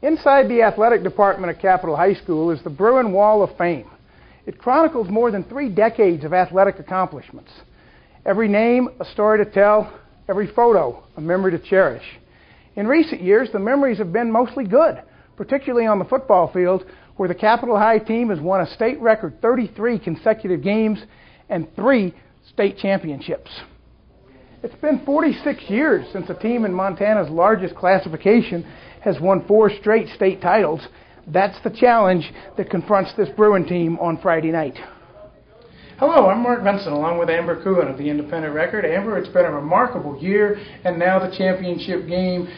Inside the athletic department of Capital High School is the Bruin Wall of Fame. It chronicles more than 3 decades of athletic accomplishments. Every name, a story to tell. Every photo, a memory to cherish. In recent years, the memories have been mostly good, particularly on the football field, where the Capital High team has won a state record 33 consecutive games and 3 state championships. It's been 46 years since a team in Montana's largest classification has won 4 straight state titles. That's the challenge that confronts this Bruin team on Friday night. Hello, I'm Mark Benson along with Amber Coohan of the Independent Record. Amber, it's been a remarkable year, and now the championship game.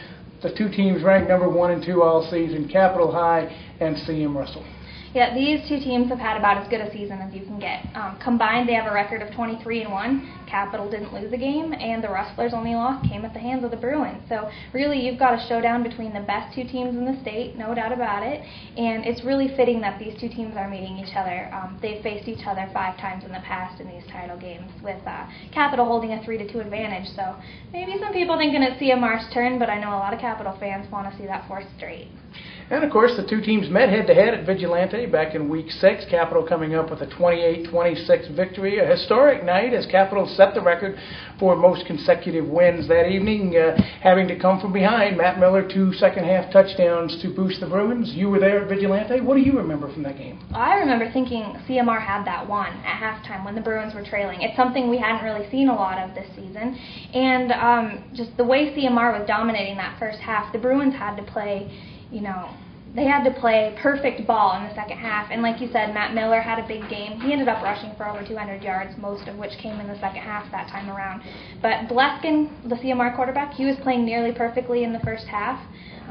The 2 teams ranked number 1 and 2 all season, Capital High and C.M. Russell. Yeah, these 2 teams have had about as good a season as you can get. Combined, they have a record of 23-1. Capital didn't lose a game, and the Rustlers' only loss came at the hands of the Bruins. So really, you've got a showdown between the best 2 teams in the state, no doubt about it. And it's really fitting that these 2 teams are meeting each other. They've faced each other 5 times in the past in these title games, with Capital holding a 3-2 advantage. So maybe some people thinking it's CMR's turn, but I know a lot of Capital fans want to see that 4th straight. And, of course, the 2 teams met head-to-head at Vigilante back in Week 6. Capital coming up with a 28-26 victory. A historic night as Capital set the record for most consecutive wins that evening, having to come from behind. Matt Miller, 2 second-half touchdowns to boost the Bruins. You were there at Vigilante. What do you remember from that game? I remember thinking CMR had that one at halftime when the Bruins were trailing. It's something we hadn't really seen a lot of this season. And just the way CMR was dominating that first half, the Bruins had to play, they had to play perfect ball in the second half. And like you said, Matt Miller had a big game. He ended up rushing for over 200 yards, most of which came in the second half that time around. But Bleskin, the CMR quarterback, he was playing nearly perfectly in the first half.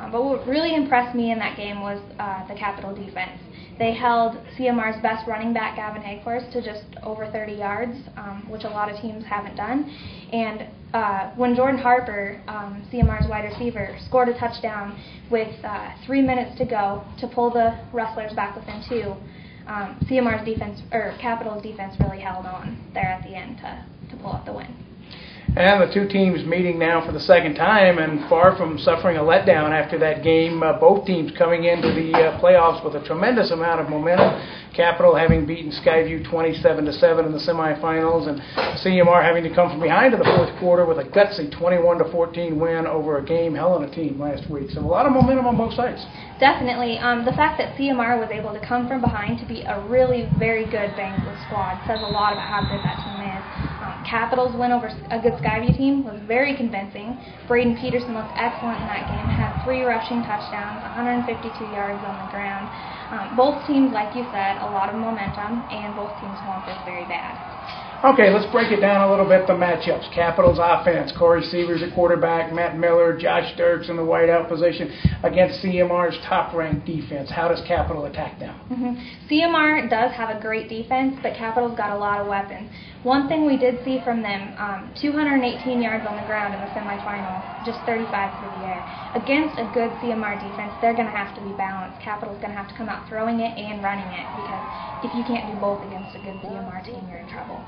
But what really impressed me in that game was the Capital defense. They held CMR's best running back, Gavin Hagfors, to just over 30 yards, which a lot of teams haven't done. And when Jordan Harper, CMR's wide receiver, scored a touchdown with 3 minutes to go to pull the Rustlers back within 2, CMR's defense, or Capital's defense, really held on there at the end to pull out the win. And the 2 teams meeting now for the second time, and far from suffering a letdown after that game, both teams coming into the playoffs with a tremendous amount of momentum. Capital having beaten Skyview 27-7 in the semifinals, and CMR having to come from behind in the 4th quarter with a gutsy 21-14 win over a game Helena team last week. So a lot of momentum on both sides. Definitely. The fact that CMR was able to come from behind to beat a really very good Bangor squad says a lot about how good that team is. Capital's win over a good Skyview team was very convincing. Braden Peterson looked excellent in that game, had 3 rushing touchdowns, 152 yards on the ground. Both teams, like you said, a lot of momentum, and both teams want this very bad. Okay, let's break it down a little bit, the matchups. Capital's offense, Corey Sievers at quarterback, Matt Miller, Josh Dirks in the wideout position against CMR's top-ranked defense. How does Capital attack them? CMR does have a great defense, but Capital's got a lot of weapons. One thing we did see from them, 218 yards on the ground in the semifinals, just 35 through the air. Against a good CMR defense, they're going to have to be balanced. Capital's going to have to come out throwing it and running it, because if you can't do both against a good CMR team, you're in trouble.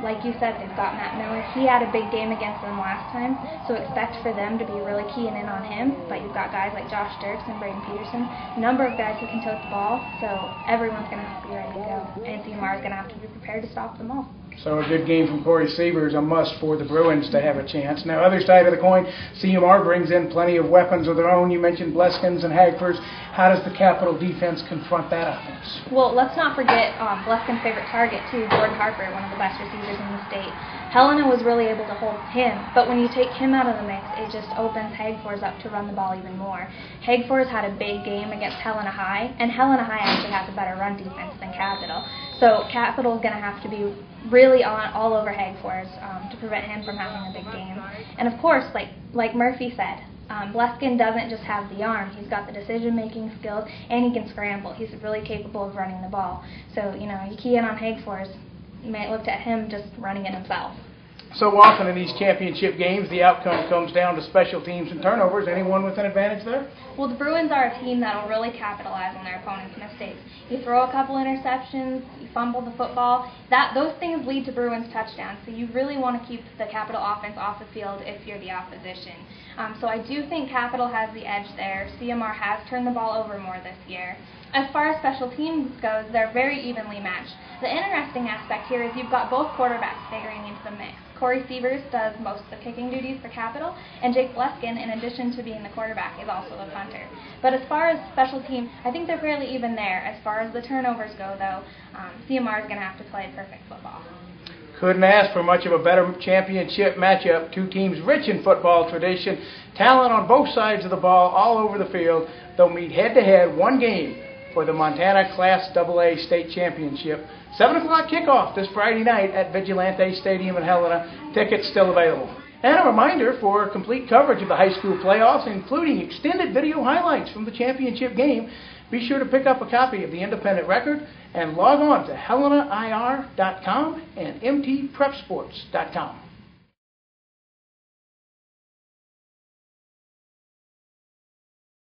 Like you said, they've got Matt Miller. He had a big game against them last time, so expect for them to be really keying in on him. But you've got guys like Josh Dirks and Braden Peterson, a number of guys who can tote the ball, so everyone's going to have to be ready to go. And CMR is going to have to be prepared to stop them all. So a good game from Corey Sievers, a must for the Bruins to have a chance. Now, other side of the coin, CMR brings in plenty of weapons of their own. You mentioned Bleskins and Hagfors. How does the Capital defense confront that offense? Well, let's not forget Bleskin's favorite target, too, Jordan Harper, one of the best receivers in the state. Helena was really able to hold him, but when you take him out of the mix, it just opens Hagfors up to run the ball even more. Hagfors had a big game against Helena High, and Helena High actually has a better run defense than Capital. So Capital is going to have to be really all over Hagfors to prevent him from having a big game. And of course, like Murphy said, Bleskin doesn't just have the arm. He's got the decision-making skills, and he can scramble. He's really capable of running the ball. So, you key in on Hagfors, you might look at him just running it himself. So often in these championship games, the outcome comes down to special teams and turnovers. Anyone with an advantage there? Well, the Bruins are a team that will really capitalize on their opponent's mistakes. You throw a couple interceptions, you fumble the football, those things lead to Bruins touchdowns. So you really want to keep the Capital offense off the field if you're the opposition. So I do think Capital has the edge there. CMR has turned the ball over more this year. As far as special teams goes, they're very evenly matched. The interesting aspect here is you've got both quarterbacks figuring into the mix. Corey Sievers does most of the kicking duties for Capital, and Jake Bleskin, in addition to being the quarterback, is also the punter. But as far as special teams, I think they're fairly even there. As far as the turnovers go, though, CMR is going to have to play perfect football. Couldn't ask for much of a better championship matchup. Two teams rich in football tradition, talent on both sides of the ball, all over the field. They'll meet head-to-head, one game for the Montana Class AA State Championship. 7 o'clock kickoff this Friday night at Vigilante Stadium in Helena. Tickets still available. And a reminder, for complete coverage of the high school playoffs, including extended video highlights from the championship game, be sure to pick up a copy of the Independent Record and log on to HelenaIR.com and MTPrepsports.com.